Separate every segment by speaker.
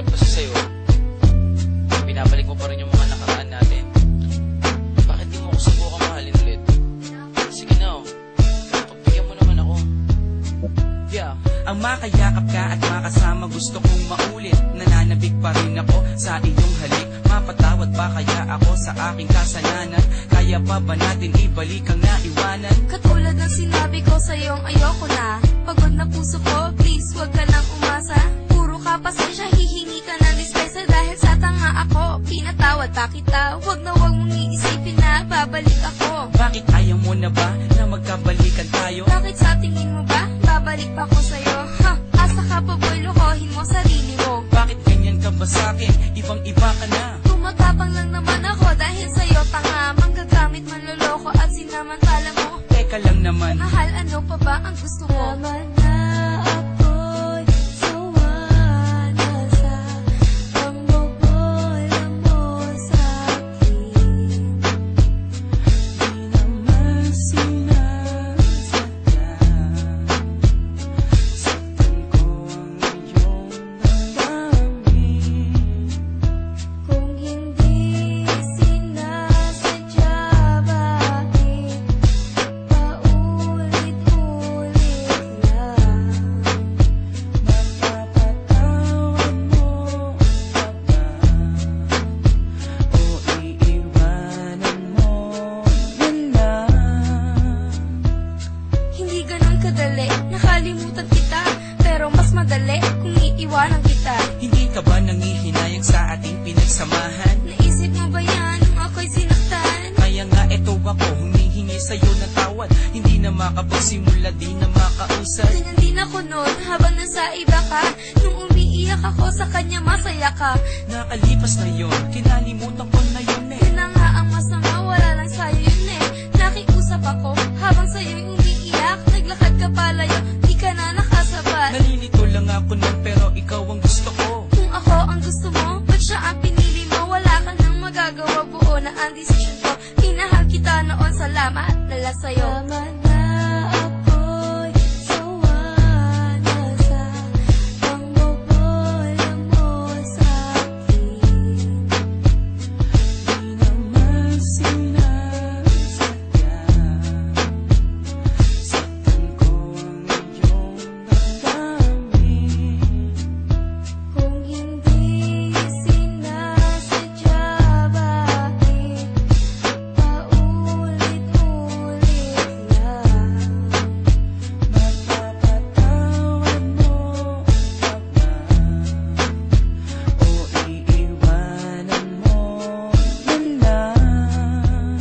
Speaker 1: love kasi sa'yo, binabalik mo pa rin yung mga nakaraan natin. Bakit di mo ako subukang mahalin ulit? Sige na, pagbigyan mo naman ako.
Speaker 2: Yeah. Ang makayakap ka at makasama gusto kong maulit. Nananabik pa rin ako sa iyong halik. Mapatawad ba kaya ako sa aking kasalanan? Kaya pa ba natin ibalik ang naiwanan?
Speaker 3: Katulad ng sinabi ko sa'yong ayoko na. Pagod na puso ko, please wag ka nang umasa. Puro ka pasensya, hihingi ka ng dispensa. Dahil sa tanga ako, pinatawad pa kita. Wag na wag mong iisipin na babalik ako.
Speaker 2: Bakit ayaw mo na ba na magkabalikan tayo?
Speaker 3: Bakit sa tingin mo ba babalik pa ko sa'yo? Ha, asa ka pa boy, lokohin mo sarili mo.
Speaker 2: Bakit ganyan ka ba sa'kin? Ibang iba ka na.
Speaker 3: Tumatapang lang naman ako dahil sa'yo tanga. Manggagamit, manloloko at sinamantala mo.
Speaker 2: Teka lang naman,
Speaker 3: Mahal, ano pa ba ang gusto mo? Naman na ako'y sawa na sa pambobola mo sa'kin.
Speaker 2: di naman sinasadya. Saktan ko ang iyong damdamin.
Speaker 3: Kung hindi sinasadya, bakit paulit-ulit lang?
Speaker 2: Mapapatawad mo pa ba? O iiwanan mo na lang?
Speaker 3: Hindi ganun kadali, nakalimutan kita. Pero mas madali kung iiwanan kita.
Speaker 2: Hindi ka ba nangihinayang sa ating pinagsamahan?
Speaker 3: Naisip mo ba yan nung ako'y sinaktan?
Speaker 2: Kaya nga eto ako, humihingi sa'yo ng tawad. Hindi na makapagsimula, di na makausad.
Speaker 3: Ganyan din ako noon habang nasa iba ka. Nung umiiyak ako sa kanya, masaya ka.
Speaker 2: Nakalipas na yun, kinalimutan ko na yun eh.
Speaker 3: Yun na nga ang masama, wala lang sa'yo yun eh. Nakiusap ako habang sa'yo'y umiiyak. Naglakad ka palayo, di ka na nakasabat.
Speaker 2: Nalilito lang ako nun pero ikaw ang gusto ko.
Speaker 3: Kung ako ang gusto mo, ba't siya ang pinili mo? Wala ka nang magagawa, buo na ang desisyon ko. Minahal kita noon, salamat nala sa'yo. Naman na ako'y sawa na sa pambobola mo sa'kin.
Speaker 2: Di naman sinasadya. Saktan ko ang iyong damdamin.
Speaker 3: Kung hindi sinasadya, bakit paulit-ulit lang?
Speaker 2: Mapapatawad mo pa ba? O iiwanan mo na lang?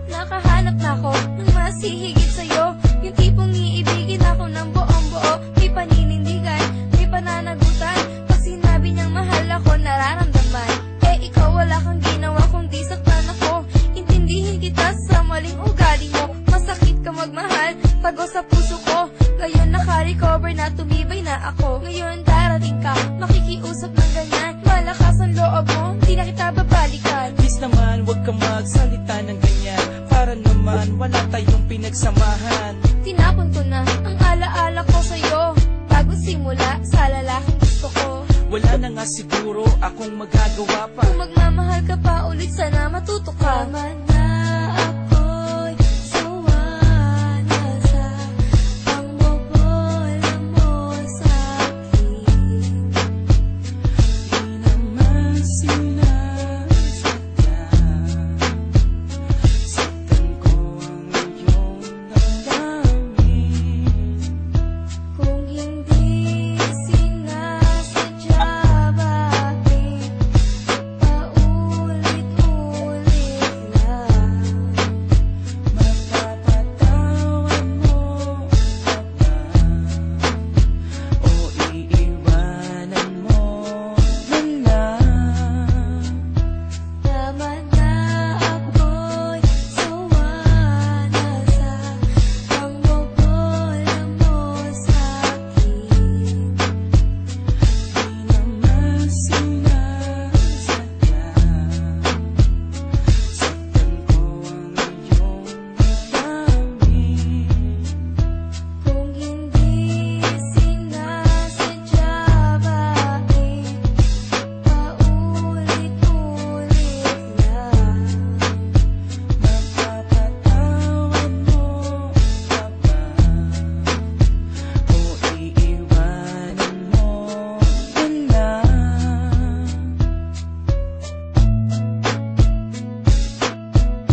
Speaker 3: Nakahanap na ako ng mas hihigit sa'yo. Yung tipong iibigin ako ng buong-buo. May paninindigan, may pananagutan. Pag sinabi niyang mahal ako, nararamdaman. Eh ikaw wala kang ginawa kundi saktan ako. Intindihin kita sa maling ugali mo. Masakit ka magmahal, pago sa puso ko. Ngayon naka-recover na, tumibay na ako. Ngayon darating ka, makikiusap ng ganyan. Malakas ang loob mo, di na kita babalikan.
Speaker 2: Please naman, huwag kang magsalita ng ganyan. Para naman, wala tayong pinagsamahan.
Speaker 3: Tinapon ko na ang alaala ko sa'yo. Bagong simula sa lalaking gusto ko.
Speaker 2: Wala na nga siguro akong magagawa pa.
Speaker 3: Kung magmamahal ka pa ulit, sana matuto ka. Tama na